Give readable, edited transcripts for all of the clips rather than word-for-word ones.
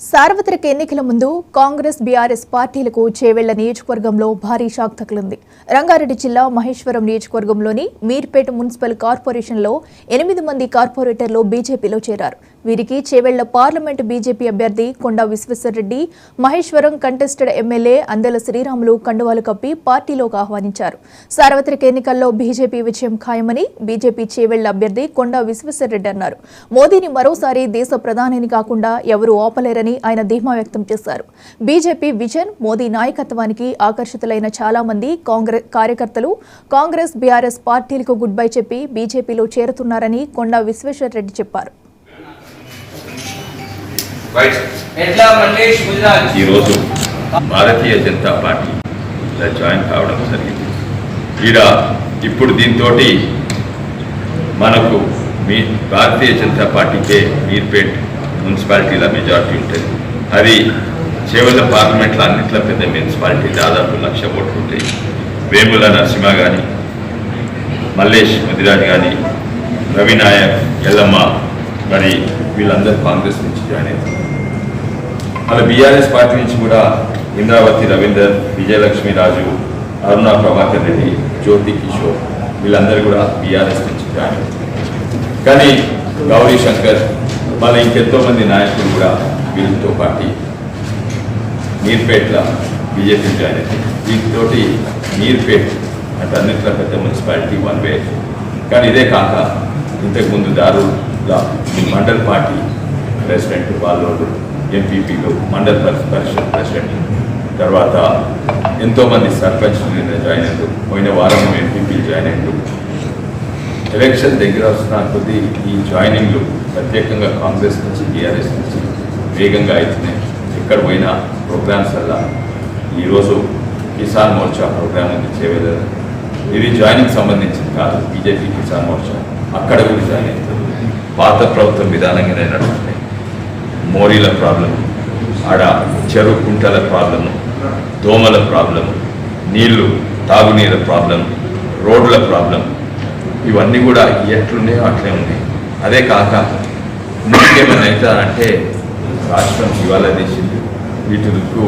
సార్వత్రిక ఎన్నికల ముందు కాంగ్రెస్ బీఆర్ఎస్ పార్టీలకు చేవెళ్ల నియోజకవర్గంలో భారీ షాక్ తగిలింది. రంగారెడ్డి జిల్లా మహేశ్వరం నియోజకవర్గంలోని మీర్పేట మున్సిపల్ కార్పొరేషన్లో 8 మంది కార్పొరేటర్లు బీజేపీలో చేరారు. వీరికి చేవెళ్ల పార్లమెంటు బీజేపీ అభ్యర్థి కొండా విశ్వేశ్వరరెడ్డి, మహేశ్వరం కంటెస్టెడ్ ఎమ్మెల్యే అందెల శ్రీరాములు కండువాలు కప్పి పార్టీలోకి ఆహ్వానించారు. సార్వత్రిక ఎన్నికల్లో బీజేపీ విజయం ఖాయమని బీజేపీ చేవెళ్ల అభ్యర్థి కొండా విశ్వేశ్వరరెడ్డి అన్నారు. మోదీని మరోసారి దేశ ప్రధానిని కాకుండా ఎవరూ ఆపలేరని ఆయన ధీమా వ్యక్తం చేశారు. బీజేపీ విజన్, మోదీ నాయకత్వానికి ఆకర్షితులైన చాలా మంది కాంగ్రెస్ కార్యకర్తలు కాంగ్రెస్ బీఆర్ఎస్ పార్టీలకు గుడ్ బై చెప్పి బీజేపీలో చేరుతున్నారని కొండా విశ్వేశ్వరరెడ్డి చెప్పారు. ఈరోజు భారతీయ జనతా పార్టీ జాయిన్ కావడం జరిగింది. ఇప్పుడు దీంతో మనకు మీ భారతీయ జనతా పార్టీకే మీర్పేట్ మున్సిపాలిటీల మెజార్టీ ఉంటుంది. అది చేవెళ్ల పార్లమెంట్లో అన్నింటిలో పెద్ద మున్సిపాలిటీ, దాదాపు 1,00,000 ఓట్లు ఉంటాయి. వేముల నరసింహ కానీ, మల్లేష్ ముదిరాజ్ కానీ, రవినాయక్, ఎల్లమ్మ మరి వీళ్ళందరూ కాంగ్రెస్ నుంచి జాయిన్ అయ్యారు. అలా బీఆర్ఎస్ పార్టీ నుంచి కూడా ఇంద్రావతి రవీందర్, విజయలక్ష్మి రాజు, అరుణ ప్రభాకర్ రెడ్డి, జ్యోతి కిషోర్ వీళ్ళందరూ కూడా బీఆర్ఎస్ నుంచి జాయిన్ అయ్యారు. కానీ గౌరీ శంకర్ మళ్ళీ ఇంకెంతో మంది నాయకులు కూడా వీళ్ళతో పాటు మీర్పేట్ల బీజేపీ జాయిన్ అయ్యారు. వీటితో మీర్పేట్ అంటే అన్నింటిలో పెద్ద మున్సిపాలిటీ 1 వే. కానీ ఇదే కాక ఇంతకుముందు దారులా మండల్ పార్టీ ప్రెసిడెంట్ వాళ్ళు, ఎంపీపీలు, మండల్ పరిషత్ ప్రెసిడెంట్, తర్వాత ఎంతోమంది సర్పంచ్లు జాయిన్ అయ్యారు. పోయిన వారం ఎంపీపీలు జాయిన్ అయ్యారు. ఎలక్షన్ దగ్గర వస్తున్న కొద్దీ ఈ జాయినింగ్లు ప్రత్యేకంగా కాంగ్రెస్ నుంచి బీఆర్ఎస్ నుంచి వేగంగా అవుతున్నాయి. ఎక్కడ పోయినా ప్రోగ్రామ్స్ వల్ల ఈరోజు కిసాన్ మోర్చా ప్రోగ్రామ్ ఉంది చేవేద. ఇది జాయినింగ్ సంబంధించింది కాదు, బీజేపీ కిసాన్ మోర్చా అక్కడ కూడా జాయిన్ అవుతుంది. పాత ప్రభుత్వం విధానంగానే నడుస్తున్నాయి. మోరీల ప్రాబ్లం, ఆడ చెరువు కుంటల ప్రాబ్లము, దోమల ప్రాబ్లం, నీళ్లు తాగునీళ్ళ ప్రాబ్లం, రోడ్ల ప్రాబ్లం, ఇవన్నీ కూడా ఎట్లున్నాయో అట్లే ఉన్నాయి. అదే కాక ముఖ్యమని అవుతారంటే రాష్ట్రం ఇవాళ తీసింది, వీటికి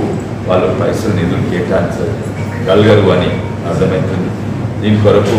వాళ్ళు పైసలు నిధులు కేటాయించగలగరు అని అర్థమవుతుంది. దీని కొరకు